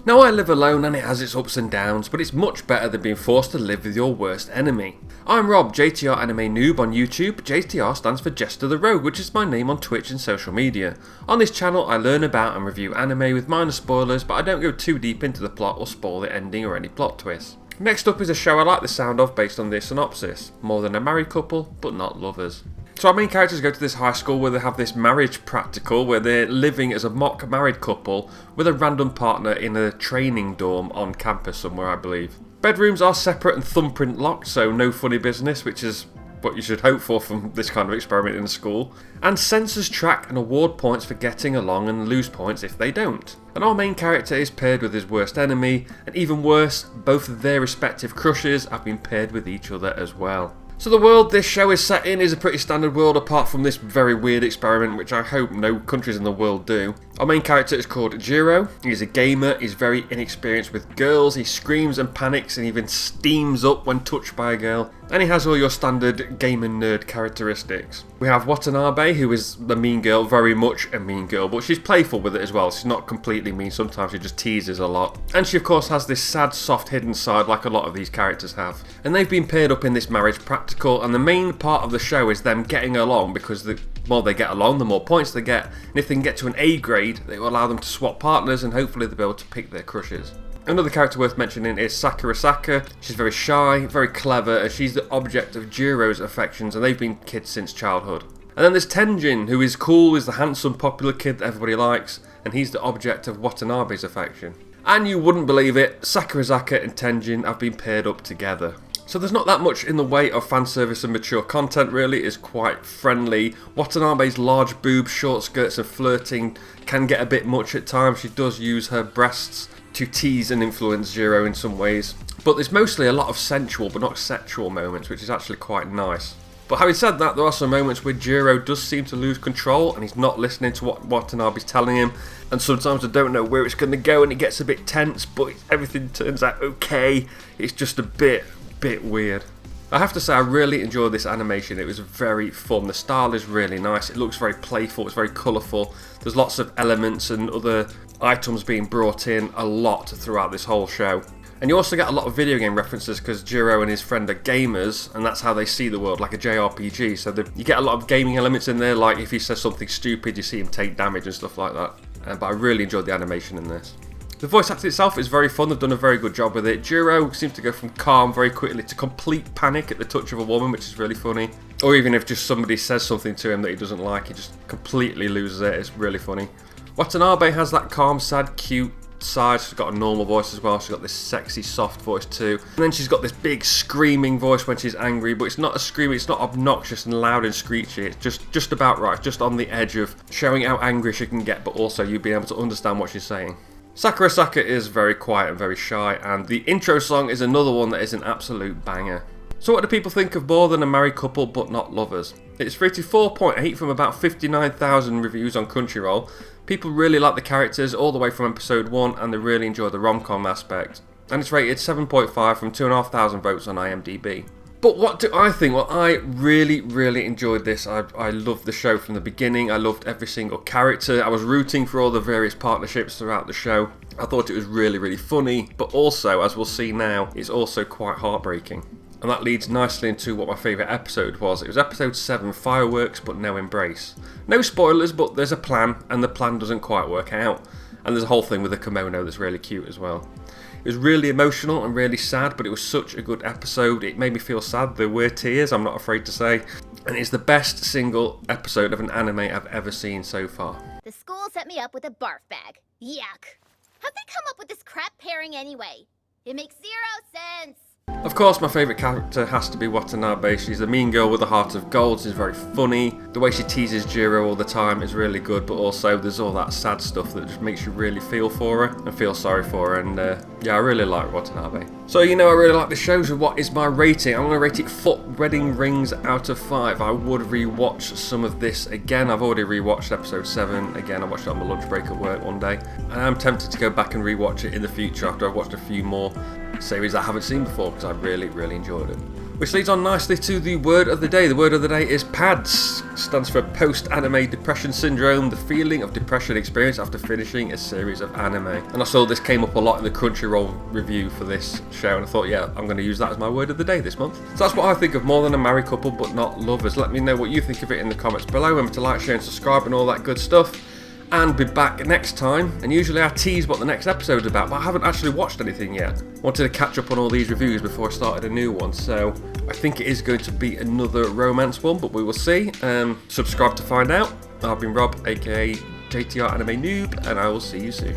Now I live alone and it has its ups and downs, but it's much better than being forced to live with your worst enemy. I'm Rob, JTR Anime Noob on YouTube. JTR stands for Jesta ThaRogue, which is my name on Twitch and social media. On this channel I learn about and review anime with minor spoilers, but I don't go too deep into the plot or spoil the ending or any plot twists. Next up is a show I like the sound of based on this synopsis. More than a married couple, but not lovers. So our main characters go to this high school where they have this marriage practical where they're living as a mock married couple with a random partner in a training dorm on campus somewhere, I believe. Bedrooms are separate and thumbprint locked, so no funny business, which is what you should hope for from this kind of experiment in a school. And censors track and award points for getting along and lose points if they don't. And our main character is paired with his worst enemy, and even worse, both of their respective crushes have been paired with each other as well. So the world this show is set in is a pretty standard world apart from this very weird experiment which I hope no countries in the world do. Our main character is called Jiro. He's a gamer, he's very inexperienced with girls, he screams and panics and even steams up when touched by a girl. And he has all your standard gamer nerd characteristics. We have Watanabe, who is the mean girl, very much a mean girl, but she's playful with it as well. She's not completely mean, sometimes she just teases a lot. And she of course has this sad, soft, hidden side like a lot of these characters have. And they've been paired up in this marriage practical, and the main part of the show is them getting along, because the more they get along, the more points they get. And if they can get to an A grade, it will allow them to swap partners and hopefully they'll be able to pick their crushes. Another character worth mentioning is Sakurasaka. She's very shy, very clever, and she's the object of Jiro's affections, and they've been kids since childhood. And then there's Tenjin, who is cool, is the handsome, popular kid that everybody likes, and he's the object of Watanabe's affection. And you wouldn't believe it, Sakurasaka and Tenjin have been paired up together. So there's not that much in the way of fan service and mature content really, it's quite friendly. Watanabe's large boobs, short skirts and flirting can get a bit much at times. She does use her breasts to tease and influence Jiro in some ways. But there's mostly a lot of sensual but not sexual moments, which is actually quite nice. But having said that, there are some moments where Jiro does seem to lose control and he's not listening to what Watanabe's telling him. And sometimes I don't know where it's going to go and it gets a bit tense, but everything turns out okay. It's just a bit weird. I have to say I really enjoyed this animation. It was very fun. The style is really nice. It looks very playful. It's very colourful. There's lots of elements and other items being brought in a lot throughout this whole show. And you also get a lot of video game references because Jiro and his friend are gamers and that's how they see the world, like a JRPG. So you get a lot of gaming elements in there, like if he says something stupid you see him take damage and stuff like that. But I really enjoyed the animation in this. The voice acting itself is very fun, they've done a very good job with it. Jiro seems to go from calm very quickly to complete panic at the touch of a woman, which is really funny. Or even if just somebody says something to him that he doesn't like, he just completely loses it, it's really funny. Watanabe has that calm, sad, cute side. She's got a normal voice as well, she's got this sexy, soft voice too. And then she's got this big screaming voice when she's angry, but it's not a screaming, it's not obnoxious and loud and screechy, it's just about right, just on the edge of showing how angry she can get, but also you being able to understand what she's saying. Sakurasaka is very quiet and very shy, and the intro song is another one that is an absolute banger. So what do people think of More Than a Married Couple But Not Lovers? It's rated 4.8 from about 59,000 reviews on Crunchyroll. People really like the characters all the way from episode 1 and they really enjoy the rom-com aspect. And it's rated 7.5 from 2,500 votes on IMDb. But what do I think? Well, I really enjoyed this. I loved the show from the beginning. I loved every single character. I was rooting for all the various partnerships throughout the show. I thought it was really funny, but also, as we'll see now, it's also quite heartbreaking. And that leads nicely into what my favourite episode was. It was episode 7, Fireworks But No Embrace. No spoilers, but there's a plan, and the plan doesn't quite work out. And there's a whole thing with a kimono that's really cute as well. It was really emotional and really sad, but it was such a good episode. It made me feel sad. There were tears, I'm not afraid to say. And it's the best single episode of an anime I've ever seen so far. The school set me up with a barf bag. Yuck. How'd they come up with this crap pairing anyway? It makes 0 sense. Of course, my favourite character has to be Watanabe. She's a mean girl with a heart of gold. She's very funny. The way she teases Jiro all the time is really good, but also there's all that sad stuff that just makes you really feel for her and feel sorry for her. And yeah, I really like Watanabe. So, I really like the show. So what is my rating? I'm going to rate it foot wedding rings out of 5. I would rewatch some of this again. I've already rewatched episode 7. Again, I watched it on my lunch break at work one day. And I'm tempted to go back and rewatch it in the future after I've watched a few more series I haven't seen before because I really enjoyed it. Which leads on nicely to the word of the day. The word of the day is PADS. Stands for post-anime depression syndrome, the feeling of depression experienced after finishing a series of anime. And I saw this came up a lot in the Crunchyroll review for this show, and I thought, yeah, I'm going to use that as my word of the day this month. So that's what I think of More Than a Married Couple But Not Lovers. Let me know what you think of it in the comments below. Remember to like, share and subscribe and all that good stuff. And be back next time. And usually I tease what the next episode is about, but I haven't actually watched anything yet. Wanted to catch up on all these reviews before I started a new one, so I think it is going to be another romance one, but we will see. Subscribe to find out. I've been Rob, aka JTR Anime Noob, and I will see you soon.